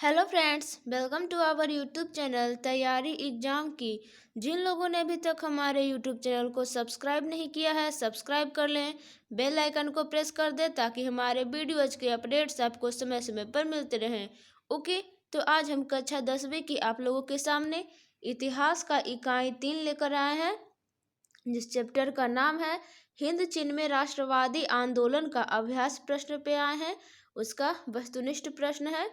Hello friends, welcome to our YouTube channel तैयारी exam की। जिन लोगों ने अभी तक हमारे यूट्यूब चैनल को सब्सक्राइब नहीं किया है, सब्सक्राइब कर लें, बेल आइकन को प्रेस कर दें ताकि हमारे वीडियोज़ के अपडेट्स आपको समय समय पर मिलते रहें। ओके, तो आज हम कक्षा 10वीं की आप लोगों के सामने इतिहास का इकाई 3 लेकर आए हैं, जिस चैप्टर का नाम है हिंद चीन में राष्ट्रवादी आंदोलन का अभ्यास। प्रश्न पे आए हैं, उसका वस्तुनिष्ठ प्रश्न है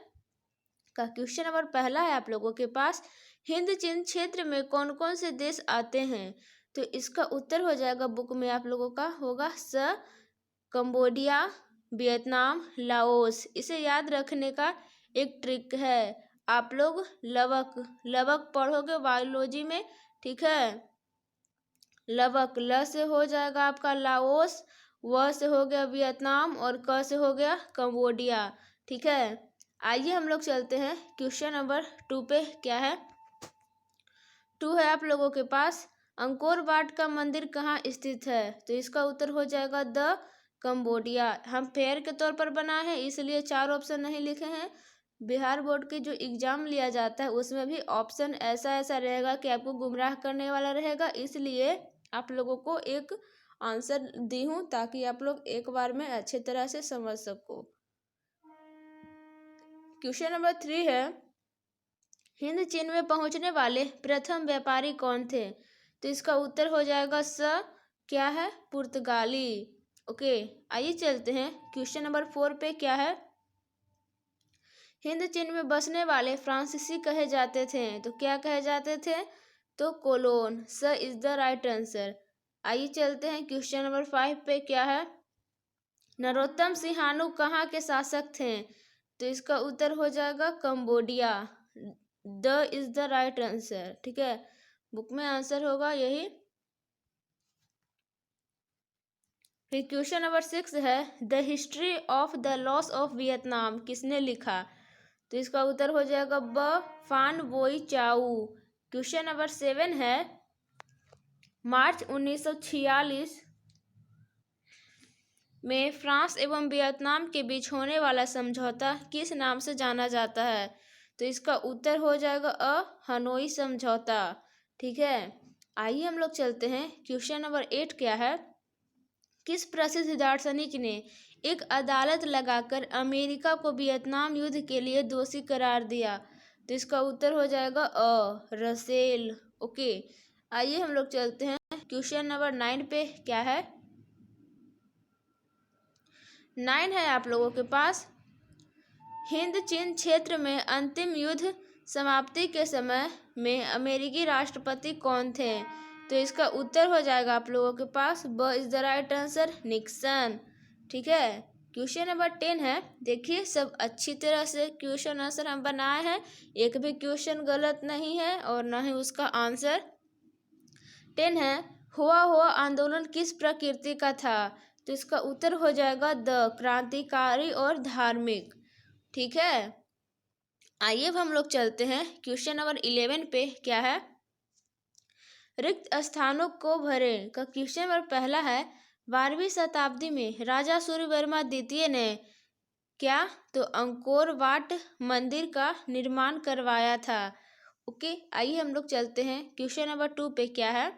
का क्वेश्चन नंबर पहला है आप लोगों के पास, हिंद चीन क्षेत्र में कौन कौन से देश आते हैं। तो इसका उत्तर हो जाएगा, बुक में आप लोगों का होगा कंबोडिया, वियतनाम, लाओस। इसे याद रखने का एक ट्रिक है, आप लोग लवक लवक पढ़ोगे बायोलॉजी में, ठीक है। लवक ल से हो जाएगा आपका लाओस, व से हो गया वियतनाम और क से हो गया कंबोडिया, ठीक है। आइए हम लोग चलते हैं क्वेश्चन नंबर 2 पे। क्या है 2 है आप लोगों के पास, अंकोर वाट का मंदिर कहाँ स्थित है। तो इसका उत्तर हो जाएगा द कंबोडिया। हम फेयर के तौर पर बनाए हैं इसलिए 4 ऑप्शन नहीं लिखे हैं। बिहार बोर्ड के जो एग्ज़ाम लिया जाता है उसमें भी ऑप्शन ऐसा ऐसा रहेगा कि आपको गुमराह करने वाला रहेगा, इसलिए आप लोगों को एक आंसर दी हूँ ताकि आप लोग एक बार में अच्छे तरह से समझ सको। क्वेश्चन नंबर 3 है, हिंद चीन में पहुंचने वाले प्रथम व्यापारी कौन थे। तो इसका उत्तर हो जाएगा क्या है, पुर्तगाली। ओके, आइए चलते हैं क्वेश्चन नंबर 4 पे। क्या है, हिंद चीन में बसने वाले फ्रांसीसी कहे जाते थे। तो क्या कहे जाते थे, तो colon. Is the right answer. आइए चलते हैं क्वेश्चन नंबर 5 पे। क्या है, नरोत्तम सिंहानु कहाँ के शासक थे। तो इसका उत्तर हो जाएगा Cambodia. The is the right answer, ठीक है। बुक में आंसर होगा यही। फिर क्वेश्चन नंबर 6 है, the history of the loss of Vietnam किसने लिखा। तो इसका उत्तर हो जाएगा फान बोई चाऊ। क्वेश्चन नंबर 7 है, मार्च 1946 में फ्रांस एवं वियतनाम के बीच होने वाला समझौता किस नाम से जाना जाता है। तो इसका उत्तर हो जाएगा हनोई समझौता, ठीक है। आइए हम लोग चलते हैं क्वेश्चन नंबर 8। क्या है, किस प्रसिद्ध दार्शनिक ने एक अदालत लगाकर अमेरिका को वियतनाम युद्ध के लिए दोषी करार दिया। तो इसका उत्तर हो जाएगा रसेल। ओके, आइए हम लोग चलते हैं क्वेश्चन नंबर 9 पे। क्या है, 9 है आप लोगों के पास, हिंद चीन क्षेत्र में अंतिम युद्ध समाप्ति के समय में अमेरिकी राष्ट्रपति कौन थे। तो इसका उत्तर हो जाएगा आप लोगों के पास is the right answer, Nixon, ठीक है। क्वेश्चन नंबर 10 है, देखिए सब अच्छी तरह से क्वेश्चन आंसर हम बनाए हैं, एक भी क्वेश्चन गलत नहीं है और ना ही उसका आंसर। 10 है, हुआ आंदोलन किस प्रकृति का था। तो इसका उत्तर हो जाएगा क्रांतिकारी और धार्मिक, ठीक है। आइए अब हम लोग चलते हैं क्वेश्चन नंबर 11 पे। क्या है, रिक्त स्थानों को भरें का क्वेश्चन नंबर पहला है, 12वीं शताब्दी में राजा सूर्यवर्मा द्वितीय ने क्या, तो अंकोर वाट मंदिर का निर्माण करवाया था। ओके, आइए हम लोग चलते हैं क्वेश्चन नंबर 2 पे। क्या है,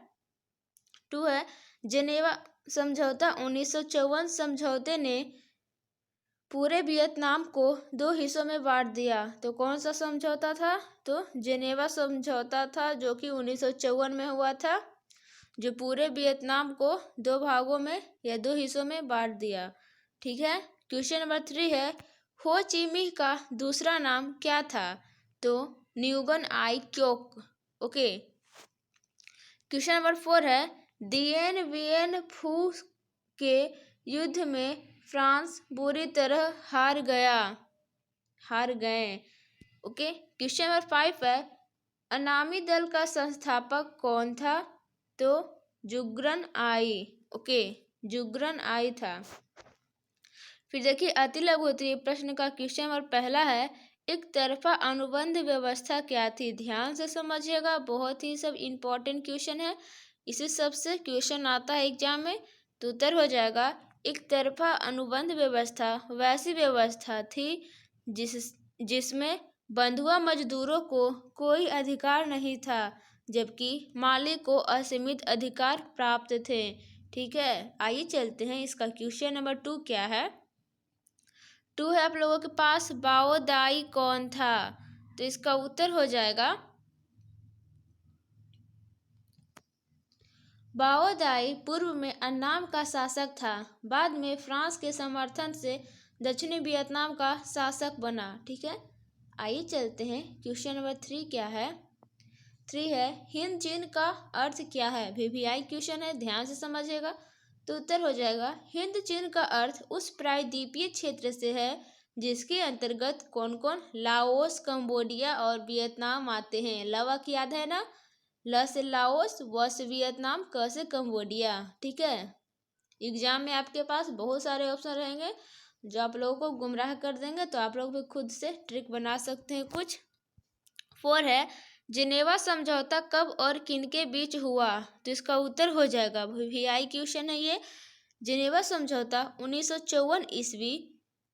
2 है, जेनेवा समझौता 1954 समझौते ने पूरे वियतनाम को 2 हिस्सों में बांट दिया। तो कौन सा समझौता था, तो जेनेवा समझौता था जो कि 1954 में हुआ था, जो पूरे वियतनाम को 2 भागों में या 2 हिस्सों में बांट दिया, ठीक है। क्वेश्चन नंबर 3 है, हो ची मिन्ह का दूसरा नाम क्या था। तो न्यूगन आई क्योक। ओके, क्वेश्चन नंबर 4 है, दिएन वियन फू के युद्ध में फ्रांस बुरी तरह हार गए। ओके, क्वेश्चन नंबर 5 है, अनामी दल का संस्थापक कौन था। तो जुग्रन आई। ओके, जुग्रन आई था। फिर देखिए अति लघु उत्तरीय प्रश्न का क्वेश्चन नंबर पहला है, एक तरफा अनुबंध व्यवस्था क्या थी। ध्यान से समझिएगा, बहुत ही सब इम्पोर्टेंट क्वेश्चन है, इसी सबसे क्वेश्चन आता है एग्जाम में। तो उत्तर हो जाएगा, एक तरफा अनुबंध व्यवस्था वैसी व्यवस्था थी जिसमें बंधुआ मजदूरों को कोई अधिकार नहीं था, जबकि मालिक को असीमित अधिकार प्राप्त थे। ठीक है, आइए चलते हैं इसका क्वेश्चन नंबर 2 क्या है। 2 है आप लोगों के पास, बाओ दाई कौन था? तो इसका उत्तर हो जाएगा बाओ दाई पूर्व में अन्नाम का शासक था, बाद में फ्रांस के समर्थन से दक्षिणी वियतनाम का शासक बना। ठीक है, आइए चलते हैं क्वेश्चन नंबर 3 क्या है। 3 है हिंद चिन्ह का अर्थ क्या है? वीवीआई क्वेश्चन है, ध्यान से समझिएगा। तो उत्तर हो जाएगा हिंद चिन्ह का अर्थ उस प्रायद्वीपीय क्षेत्र से है जिसके अंतर्गत कौन कौन लाओस, कंबोडिया और वियतनाम आते हैं। लवक याद है ना, ल से लाओस, व से वियतनाम, क से कंबोडिया। ठीक है, एग्जाम में आपके पास बहुत सारे ऑप्शन रहेंगे जो आप लोगों को गुमराह कर देंगे, तो आप लोग भी खुद से ट्रिक बना सकते हैं कुछ। 4 है जिनेवा समझौता कब और किनके बीच हुआ? तो इसका उत्तर हो जाएगा वीआई क्वेश्चन है ये। जिनेवा समझौता 1954 ईस्वी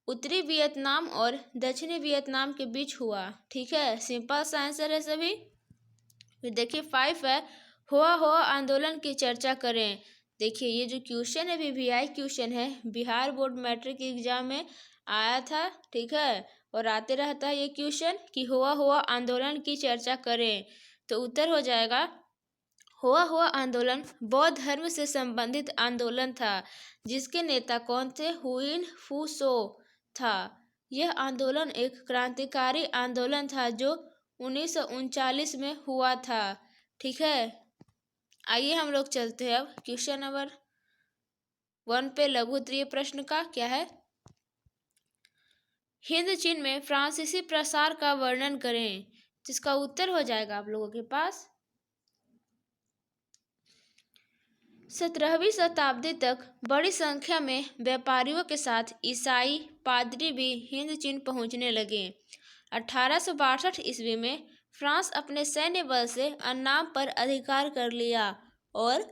उत्तरी वियतनाम और दक्षिणी वियतनाम के बीच हुआ। ठीक है, सिंपल सा आंसर है सभी। फिर देखिए 5 है हुआ आंदोलन की चर्चा करें। देखिए ये जो क्वेश्चन है वीवीआई क्वेश्चन है, बिहार बोर्ड मैट्रिक एग्जाम में आया था। ठीक है, और आते रहता है ये क्वेश्चन कि हुआ आंदोलन की चर्चा करें। तो उत्तर हो जाएगा हुआ आंदोलन बौद्ध धर्म से संबंधित आंदोलन था, जिसके नेता कौन थे? हुइन फू सो था। यह आंदोलन एक क्रांतिकारी आंदोलन था जो 1939 में हुआ था। ठीक है, आइए हम लोग चलते हैं अब क्वेश्चन नंबर 1 पे। लघु उत्तरीय प्रश्न का क्या है। हिंद चीन में फ्रांसीसी प्रसार का वर्णन करें। जिसका उत्तर हो जाएगा आप लोगों के पास 17वीं शताब्दी तक बड़ी संख्या में व्यापारियों के साथ ईसाई पादरी भी हिंद चीन पहुंचने लगे। 1862 ईस्वी में फ्रांस अपने सैन्य बल से अन्नाम पर अधिकार कर लिया और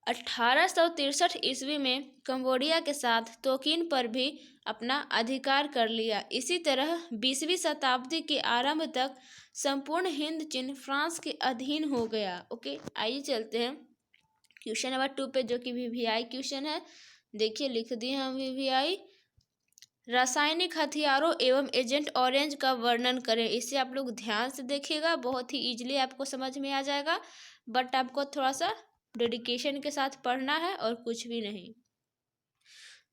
1863 ईस्वी में कंबोडिया के साथ तोकिन पर भी अपना अधिकार कर लिया। इसी तरह 20वीं शताब्दी के आरंभ तक संपूर्ण हिंद चीन फ्रांस के अधीन हो गया। ओके, आइए चलते हैं क्वेश्चन नंबर 2 पे, जो कि वीवीआई क्वेश्चन है। देखिए लिख दिए हम वीवीआई। रासायनिक हथियारों एवं एजेंट ऑरेंज का वर्णन करें। इसे आप लोग ध्यान से देखिएगा, बहुत ही इजीली आपको समझ में आ जाएगा, बट आपको थोड़ा सा डेडिकेशन के साथ पढ़ना है और कुछ भी नहीं।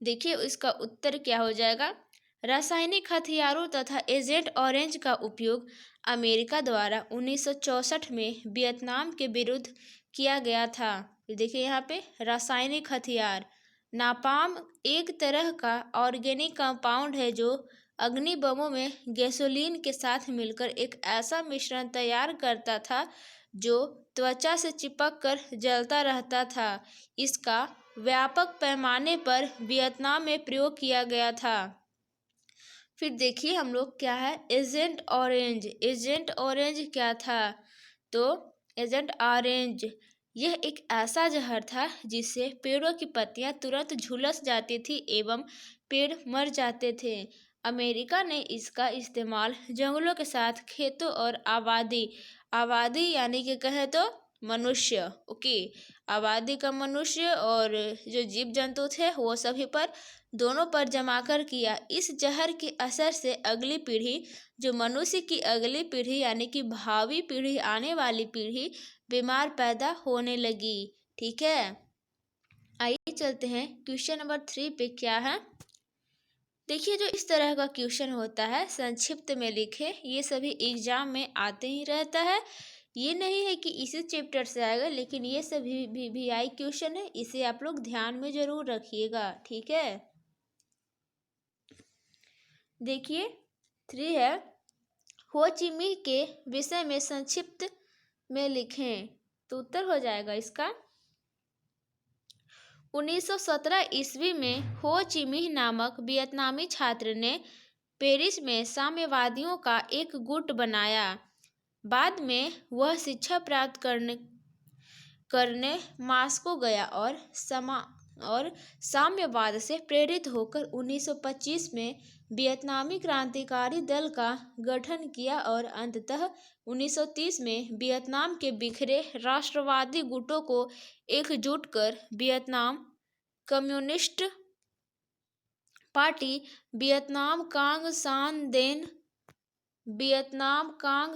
देखिए इसका उत्तर क्या हो जाएगा। रासायनिक हथियारों तथा एजेंट ऑरेंज का उपयोग अमेरिका द्वारा 1964 में वियतनाम के विरुद्ध किया गया था। देखिए यहाँ पे रासायनिक हथियार, नापाम एक तरह का ऑर्गेनिक कंपाउंड है जो अग्नि बमों में गैसोलीन के साथ मिलकर एक ऐसा मिश्रण तैयार करता था जो त्वचा से चिपक कर जलता रहता था। इसका व्यापक पैमाने पर वियतनाम में प्रयोग किया गया था। फिर देखिए हम लोग क्या है एजेंट ऑरेंज। एजेंट ऑरेंज क्या था? तो एजेंट ऑरेंज यह एक ऐसा जहर था जिससे पेड़ों की पत्तियां तुरंत झुलस जाती थी एवं पेड़ मर जाते थे। अमेरिका ने इसका इस्तेमाल जंगलों के साथ खेतों और आबादी यानी कि कहे तो मनुष्य, ओके, आबादी का मनुष्य और जो जीव जंतु थे वो सभी पर, दोनों पर जमाकर किया। इस जहर के असर से अगली पीढ़ी, जो मनुष्य की अगली पीढ़ी यानी कि भावी पीढ़ी, आने वाली पीढ़ी बीमार पैदा होने लगी। ठीक है, आइए चलते हैं क्वेश्चन नंबर 3 पे क्या है। देखिए जो इस तरह का क्वेश्चन होता है संक्षिप्त में लिखे, ये सभी एग्जाम में आते ही रहता है। ये नहीं है कि इसी चैप्टर से आएगा, लेकिन ये सभी वीवीआई क्वेश्चन है, इसे आप लोग ध्यान में जरूर रखिएगा। ठीक है, देखिए 3 है हो ची मिन्ह के विषय में संक्षिप्त में लिखें। तो उत्तर हो जाएगा इसका 1917 ईस्वी में हो ची मिन्ह नामक वियतनामी छात्र ने पेरिस में साम्यवादियों का एक गुट बनाया। बाद में वह शिक्षा प्राप्त करने मास्को गया और साम्यवाद से प्रेरित होकर 1925 में वियतनामी क्रांतिकारी दल का गठन किया और अंततः 1930 में वियतनाम के बिखरे राष्ट्रवादी गुटों को एकजुट कर वियतनाम कम्युनिस्ट पार्टी वियतनाम कांग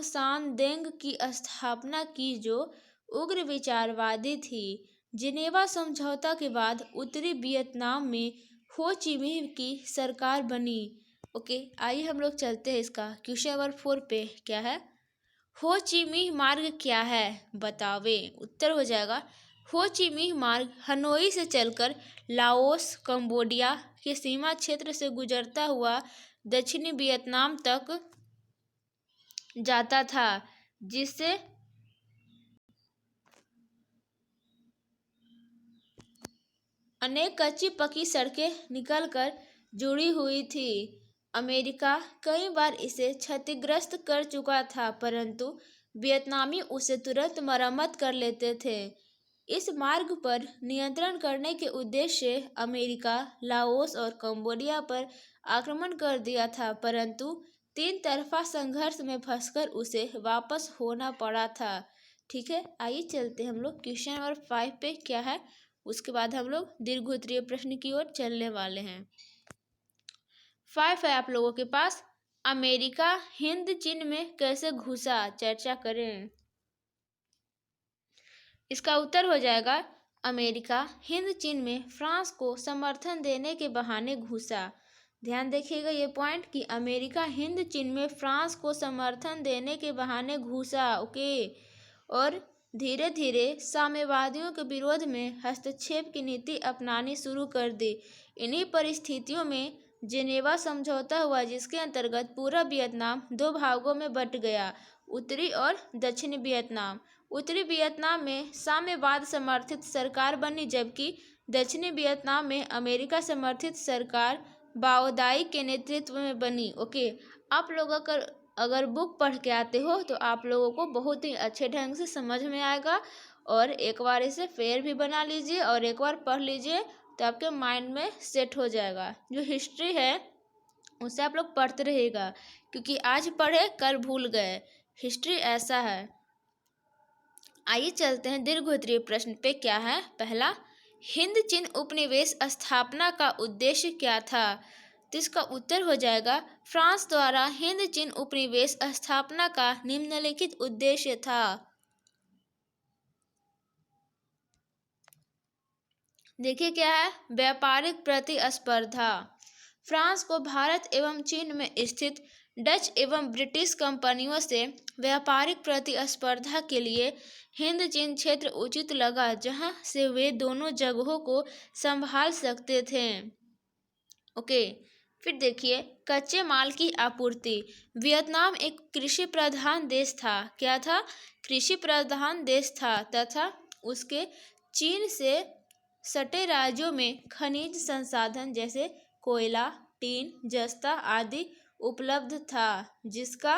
सान देंग की स्थापना की, जो उग्र विचारवादी थी। जिनेवा समझौता के बाद उत्तरी वियतनाम में हो ची मिन्ह की सरकार बनी। ओके, आइए हम लोग चलते हैं इसका क्वेश्चन नंबर 4 पे। क्या है? हो ची मिन्ह मार्ग क्या है, बतावे। उत्तर हो जाएगा हो ची मिन्ह मार्ग हनोई से चलकर लाओस कंबोडिया के सीमा क्षेत्र से गुजरता हुआ दक्षिणी वियतनाम तक जाता था, जिससे अनेक कच्ची पक्की सड़कें निकलकर जुड़ी हुई थी। अमेरिका कई बार इसे क्षतिग्रस्त कर चुका था, परंतु वियतनामी उसे तुरंत मरम्मत कर लेते थे। इस मार्ग पर नियंत्रण करने के उद्देश्य से अमेरिका लाओस और कंबोडिया पर आक्रमण कर दिया था, परंतु तीन तरफा संघर्ष में फंसकर उसे वापस होना पड़ा था। ठीक है, आइए चलते हम लोग क्वेश्चन नंबर 5 पे। क्या है? उसके बाद हम लोग दीर्घ उत्तरीय प्रश्न की ओर चलने वाले हैं। 5 है आप लोगों के पास, अमेरिका हिंद चीन में कैसे घुसा, चर्चा करें। इसका उत्तर हो जाएगा अमेरिका हिंद चीन में फ्रांस को समर्थन देने के बहाने घुसा। ध्यान देखिएगा ये पॉइंट कि अमेरिका हिंद चीन में फ्रांस को समर्थन देने के बहाने घुसा। ओके, और धीरे धीरे साम्यवादियों के विरोध में हस्तक्षेप की नीति अपनानी शुरू कर दी। इन्हीं परिस्थितियों में जेनेवा समझौता हुआ, जिसके अंतर्गत पूरा वियतनाम दो भागों में बंट गया, उत्तरी और दक्षिणी वियतनाम। उत्तरी वियतनाम में साम्यवाद समर्थित सरकार बनी, जबकि दक्षिणी वियतनाम में अमेरिका समर्थित सरकार बाओदाई के नेतृत्व में बनी। ओके, आप लोग अगर बुक पढ़ के आते हो तो आप लोगों को बहुत ही अच्छे ढंग से समझ में आएगा, और एक बार इसे फेयर भी बना लीजिए और एक बार पढ़ लीजिए तो आपके माइंड में सेट हो जाएगा। जो हिस्ट्री है उसे आप लोग पढ़ते रहिएगा, क्योंकि आज पढ़े कल भूल गए, हिस्ट्री ऐसा है। आइए चलते हैं दीर्घ उत्तरीय प्रश्न पे। क्या है? पहला, हिंद चीन उपनिवेश स्थापना का उद्देश्य क्या था, तो इसका उत्तर हो जाएगा फ्रांस द्वारा हिंद चीन उपनिवेश स्थापना का निम्नलिखित उद्देश्य था। देखिए क्या है, व्यापारिक प्रतिस्पर्धा। फ्रांस को भारत एवं चीन में स्थित डच एवं ब्रिटिश कंपनियों से व्यापारिक प्रतिस्पर्धा के लिए हिंद चीन क्षेत्र उचित लगा, जहां से वे दोनों जगहों को संभाल सकते थे। ओके, फिर देखिए कच्चे माल की आपूर्ति। वियतनाम एक कृषि प्रधान देश था। क्या था? कृषि प्रधान देश था, तथा उसके चीन से सटे राज्यों में खनिज संसाधन जैसे कोयला, टीन, जस्ता आदि उपलब्ध था, जिसका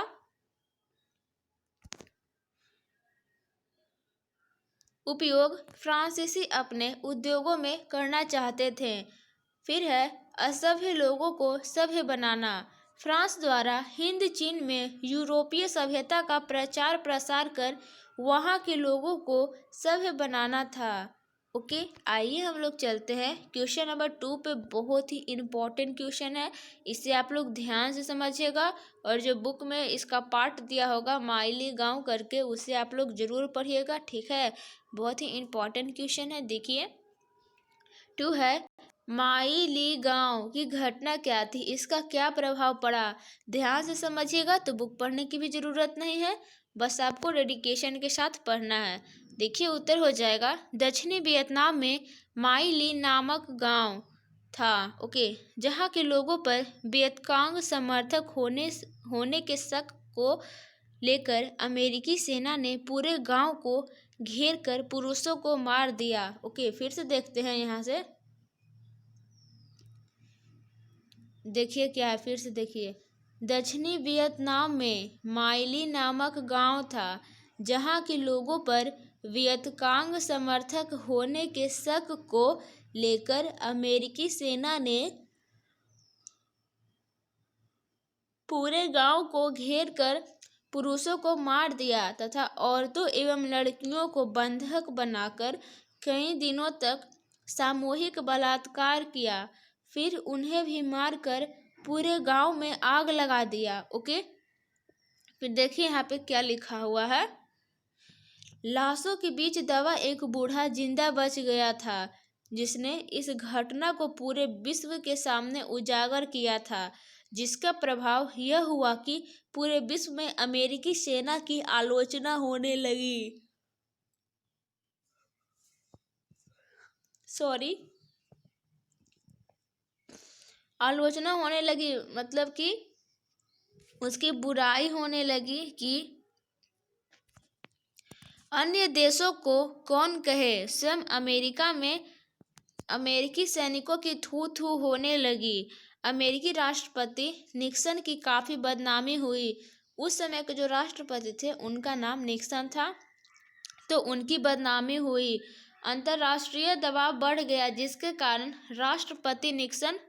उपयोग फ्रांसीसी अपने उद्योगों में करना चाहते थे। फिर है असभ्य लोगों को सभ्य बनाना। फ्रांस द्वारा हिंद चीन में यूरोपीय सभ्यता का प्रचार प्रसार कर वहाँ के लोगों को सभ्य बनाना था। ओके, आइए हम लोग चलते हैं क्वेश्चन नंबर 2 पे। बहुत ही इम्पोर्टेंट क्वेश्चन है, इसे आप लोग ध्यान से समझिएगा, और जो बुक में इसका पार्ट दिया होगा माइली गांव करके, उसे आप लोग जरूर पढ़िएगा। ठीक है, बहुत ही इम्पोर्टेंट क्वेश्चन है। देखिए 2 है, माइली गांव की घटना क्या थी, इसका क्या प्रभाव पड़ा। ध्यान से समझिएगा, तो बुक पढ़ने की भी जरूरत नहीं है, बस आपको डेडिकेशन के साथ पढ़ना है। देखिए उत्तर हो जाएगा दक्षिणी वियतनाम में माइली नामक गांव था। ओके, जहां के लोगों पर वियतकांग समर्थक होने के शक को लेकर अमेरिकी सेना ने पूरे गांव को घेर कर पुरुषों को मार दिया। ओके, फिर से देखते हैं यहाँ से। देखिए क्या है, फिर से देखिए, दक्षिणी वियतनाम में माइली नामक गांव था, जहां के लोगों पर वियतकांग समर्थक होने के शक को लेकर अमेरिकी सेना ने पूरे गांव को घेर कर पुरुषों को मार दिया तथा औरतों एवं लड़कियों को बंधक बनाकर कई दिनों तक सामूहिक बलात्कार किया। फिर उन्हें भी मारकर पूरे गांव में आग लगा दिया। ओके, फिर देखिए यहाँ पे क्या लिखा हुआ है। लाशों के बीच दबा एक बूढ़ा जिंदा बच गया था, जिसने इस घटना को पूरे विश्व के सामने उजागर किया था, जिसका प्रभाव यह हुआ कि पूरे विश्व में अमेरिकी सेना की आलोचना होने लगी। आलोचना होने लगी मतलब कि उसकी बुराई होने लगी कि अन्य देशों को कौन कहे। स्वयं अमेरिका में अमेरिकी सैनिकों की थू थू होने लगी। अमेरिकी राष्ट्रपति निक्सन की काफ़ी बदनामी हुई। उस समय के जो राष्ट्रपति थे उनका नाम निक्सन था, तो उनकी बदनामी हुई। अंतर्राष्ट्रीय दबाव बढ़ गया, जिसके कारण राष्ट्रपति निक्सन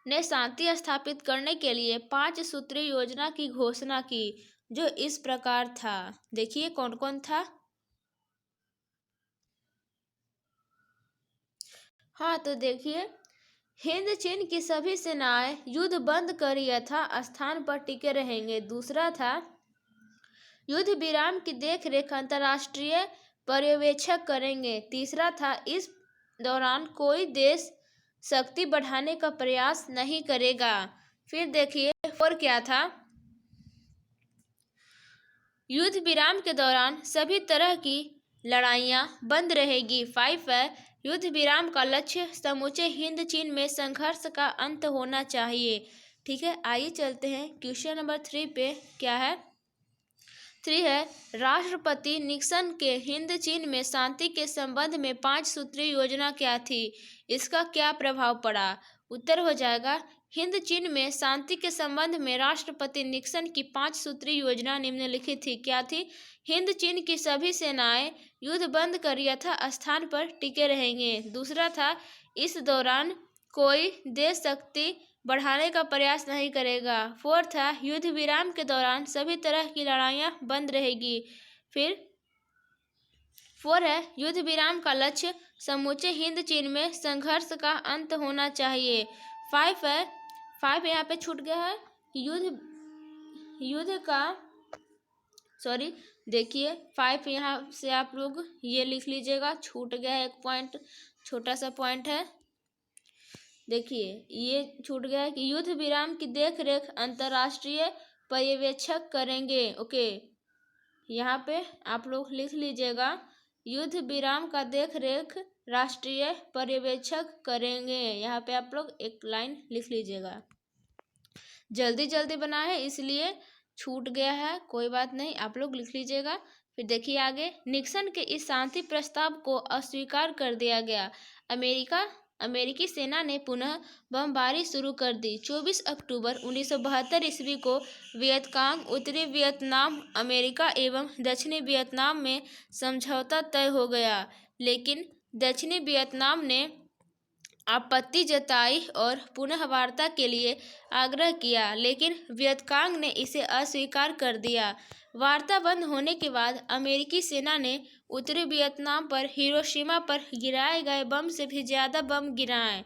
ने शांति स्थापित करने के लिए 5 सूत्रीय योजना की घोषणा की, जो इस प्रकार था। देखिए कौन कौन था। हाँ, तो देखिए, हिंद चीन की सभी सेनाएं युद्ध बंद कर यथास्थान पर टिके रहेंगे। दूसरा था युद्ध विराम की देखरेख अंतर्राष्ट्रीय पर्यवेक्षक करेंगे। तीसरा था इस दौरान कोई देश शक्ति बढ़ाने का प्रयास नहीं करेगा। फिर देखिए और क्या था। युद्ध विराम के दौरान सभी तरह की लड़ाइयाँ बंद रहेगी। 5 है युद्ध विराम का लक्ष्य समूचे हिंद चीन में संघर्ष का अंत होना चाहिए। ठीक है, आइए चलते हैं क्वेश्चन नंबर 3 पे। क्या है 3 है राष्ट्रपति निक्सन के हिंद चीन में शांति के संबंध में 5 सूत्रीय योजना क्या थी, इसका क्या प्रभाव पड़ा। उत्तर हो जाएगा हिंद चीन में शांति के संबंध में राष्ट्रपति निक्सन की 5 सूत्रीय योजना निम्नलिखित थी। क्या थी। हिंद चीन की सभी सेनाएं युद्ध बंद कर यथास्थान पर टिके रहेंगे। दूसरा था इस दौरान कोई देश शक्ति बढ़ाने का प्रयास नहीं करेगा। 4 था युद्ध विराम के दौरान सभी तरह की लड़ाइयाँ बंद रहेगी। फिर 4 है युद्ध विराम का लक्ष्य समूचे हिंद चीन में संघर्ष का अंत होना चाहिए। 5 है 5 यहाँ पे छूट गया है युद्ध का देखिए 5 यहाँ से आप लोग ये लिख लीजिएगा, छूट गया है एक पॉइंट, छोटा सा पॉइंट है। देखिए ये छूट गया है कि युद्ध विराम की देखरेख अंतर्राष्ट्रीय पर्यवेक्षक करेंगे। ओके, यहाँ पे आप लोग लिख लीजिएगा युद्ध विराम का देखरेख राष्ट्रीय पर्यवेक्षक करेंगे। यहाँ पे आप लोग एक लाइन लिख लीजिएगा। जल्दी जल्दी बना है इसलिए छूट गया है, कोई बात नहीं, आप लोग लिख लीजिएगा। फिर देखिए आगे, निक्सन के इस शांति प्रस्ताव को अस्वीकार कर दिया गया। अमेरिकी सेना ने पुनः बमबारी शुरू कर दी। 24 अक्टूबर 1972 ईस्वी को वियतकांग, उत्तरी वियतनाम, अमेरिका एवं दक्षिणी वियतनाम में समझौता तय हो गया, लेकिन दक्षिणी वियतनाम ने आपत्ति जताई और पुनः वार्ता के लिए आग्रह किया, लेकिन वियतकांग ने इसे अस्वीकार कर दिया। वार्ता बंद होने के बाद अमेरिकी सेना ने उत्तरी वियतनाम पर हिरोशिमा पर गिराए गए बम से भी ज़्यादा बम गिराए,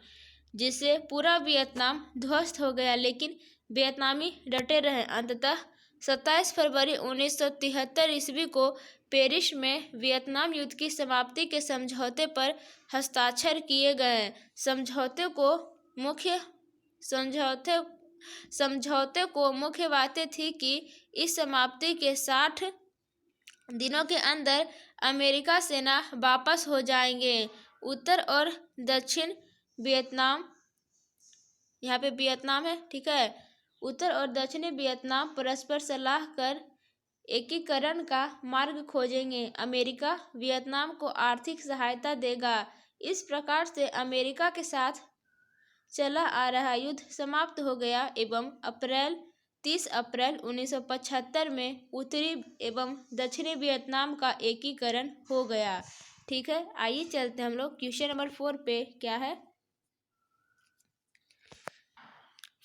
जिससे पूरा वियतनाम ध्वस्त हो गया, लेकिन वियतनामी डटे रहे। अंततः 27 फरवरी 1973 ईस्वी को पेरिस में वियतनाम युद्ध की समाप्ति के समझौते पर हस्ताक्षर किए गए। समझौते को मुख्य बातें थी कि इस समाप्ति के 60 दिनों के अंदर अमेरिका सेना वापस हो जाएंगे। उत्तर और दक्षिण वियतनाम, यहाँ पे वियतनाम है, ठीक है, उत्तर और दक्षिणी वियतनाम परस्पर सलाह कर एकीकरण का मार्ग खोजेंगे। अमेरिका वियतनाम को आर्थिक सहायता देगा। इस प्रकार से अमेरिका के साथ चला आ रहा युद्ध समाप्त हो गया एवं 30 अप्रैल 1975 में उत्तरी एवं दक्षिणी वियतनाम का एकीकरण हो गया। ठीक है, आइए चलते हैं हम लोग क्वेश्चन नंबर 4 पे। क्या है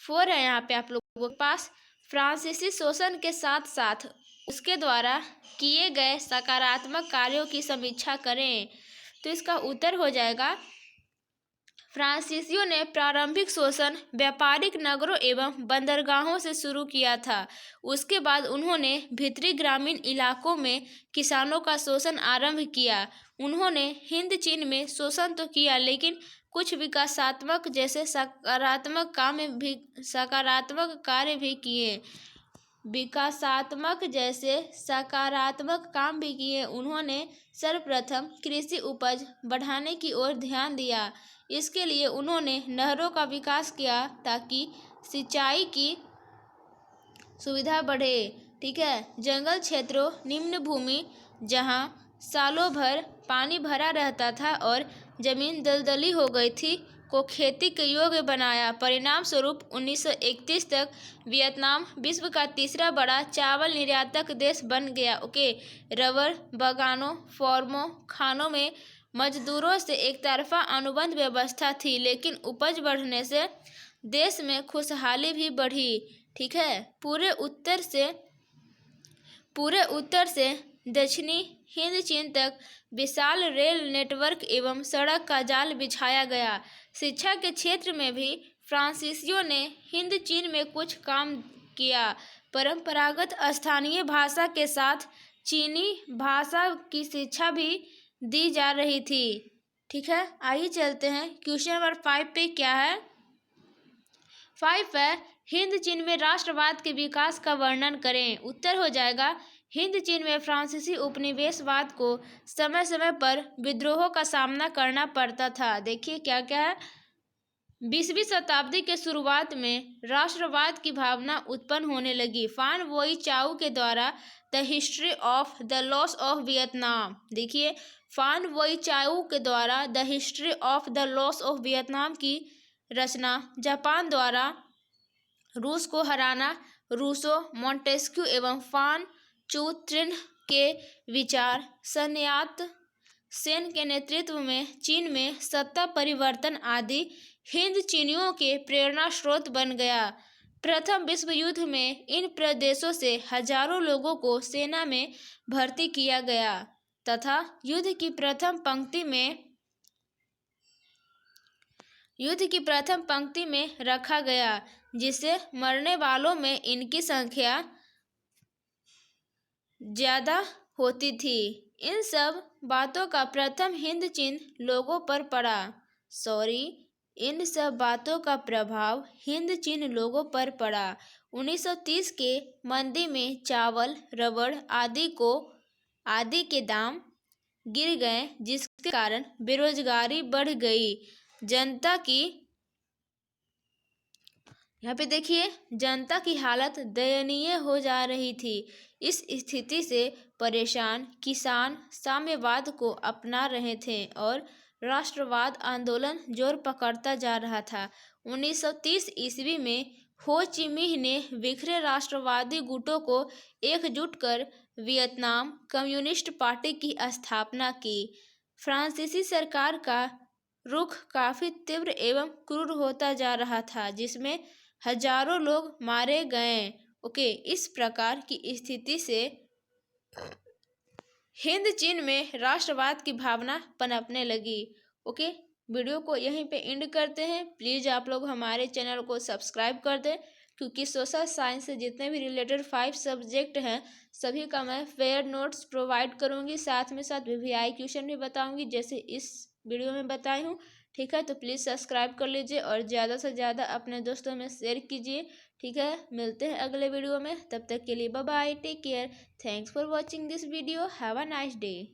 4 है यहाँ पे आप लोगों के पास फ्रांसीसी शोषण के साथ साथ उसके द्वारा किए गए सकारात्मक कार्यों की समीक्षा करें। तो इसका उत्तर हो जाएगा फ्रांसीसियों ने प्रारंभिक शोषण व्यापारिक नगरों एवं बंदरगाहों से शुरू किया था। उसके बाद उन्होंने भीतरी ग्रामीण इलाकों में किसानों का शोषण आरंभ किया। उन्होंने हिंद चीन में शोषण तो किया, लेकिन कुछ सकारात्मक कार्य भी किए। सकारात्मक काम भी किए। उन्होंने सर्वप्रथम कृषि उपज बढ़ाने की ओर ध्यान दिया। इसके लिए उन्होंने नहरों का विकास किया ताकि सिंचाई की सुविधा बढ़े। ठीक है। जंगल क्षेत्रों, निम्न भूमि जहां सालों भर पानी भरा रहता था और जमीन दलदली हो गई थी, को खेती के योग्य बनाया। परिणाम स्वरूप 1931 तक वियतनाम विश्व का तीसरा बड़ा चावल निर्यातक देश बन गया। रबर बागानों, फार्मों, खानों में मजदूरों से एक तरफा अनुबंध व्यवस्था थी, लेकिन उपज बढ़ने से देश में खुशहाली भी बढ़ी। ठीक है। पूरे उत्तर से दक्षिणी हिंद चीन तक विशाल रेल नेटवर्क एवं सड़क का जाल बिछाया गया। शिक्षा के क्षेत्र में भी फ्रांसीसियों ने हिंद चीन में कुछ काम किया। परंपरागत स्थानीय भाषा के साथ चीनी भाषा की शिक्षा भी दी जा रही थी। ठीक है। आइए चलते हैं क्वेश्चन नंबर 5 पे। क्या है? 5 है, हिंद चीन में राष्ट्रवाद के विकास का वर्णन करें। उत्तर हो जाएगा हिंद चीन में फ्रांसीसी उपनिवेशवाद को समय समय पर विद्रोहों का सामना करना पड़ता था। देखिए क्या क्या है। 20वीं शताब्दी के शुरुआत में राष्ट्रवाद की भावना उत्पन्न होने लगी। फान वोई चाउ के द्वारा the history of the loss of Vietnam. देखिए, फान वोई चाउ के द्वारा the history of the loss of Vietnam की रचना जापान द्वारा रूस को हराना, रूसो, मोंटेस्क्यू एवं फान चू त्रिन के विचार सन्यात सेन के नेतृत्व में चीन में सत्ता परिवर्तन आदि हिंद चीनियों के प्रेरणा स्रोत बन गया। प्रथम विश्व युद्ध में इन प्रदेशों से हजारों लोगों को सेना में भर्ती किया गया तथा युद्ध की प्रथम पंक्ति में रखा गया, जिससे मरने वालों में इनकी संख्या ज्यादा होती थी। इन सब बातों का प्रभाव हिंद चीन लोगों पर पड़ा। 1930 के मंदी में चावल, रबड़ आदि के दाम गिर गए, जिसके कारण बेरोजगारी बढ़ गई। यहाँ पे देखिए, जनता की हालत दयनीय हो जा रही थी। इस स्थिति से परेशान किसान साम्यवाद को अपना रहे थे और राष्ट्रवाद आंदोलन जोर पकड़ता जा रहा था। 1930 ईस्वी में हो ची मिन्ह ने बिखरे राष्ट्रवादी गुटों को एकजुट कर वियतनाम कम्युनिस्ट पार्टी की स्थापना की। फ्रांसीसी सरकार का रुख काफी तीव्र एवं क्रूर होता जा रहा था, जिसमें हजारों लोग मारे गए। इस प्रकार की स्थिति से हिंद चीन में राष्ट्रवाद की भावना पनपने लगी। वीडियो को यहीं पे एंड करते हैं। प्लीज़ आप लोग हमारे चैनल को सब्सक्राइब कर दें, क्योंकि सोशल साइंस से जितने भी रिलेटेड 5 सब्जेक्ट हैं सभी का मैं फेयर नोट्स प्रोवाइड करूँगी। साथ में साथ VVI क्वेश्चन भी बताऊँगी, जैसे इस वीडियो में बताई हूँ। ठीक है। तो प्लीज़ सब्सक्राइब कर लीजिए और ज़्यादा से ज़्यादा अपने दोस्तों में शेयर कीजिए। ठीक है। मिलते हैं अगले वीडियो में। तब तक के लिए bye bye, take care, thanks for watching this video, have a nice day.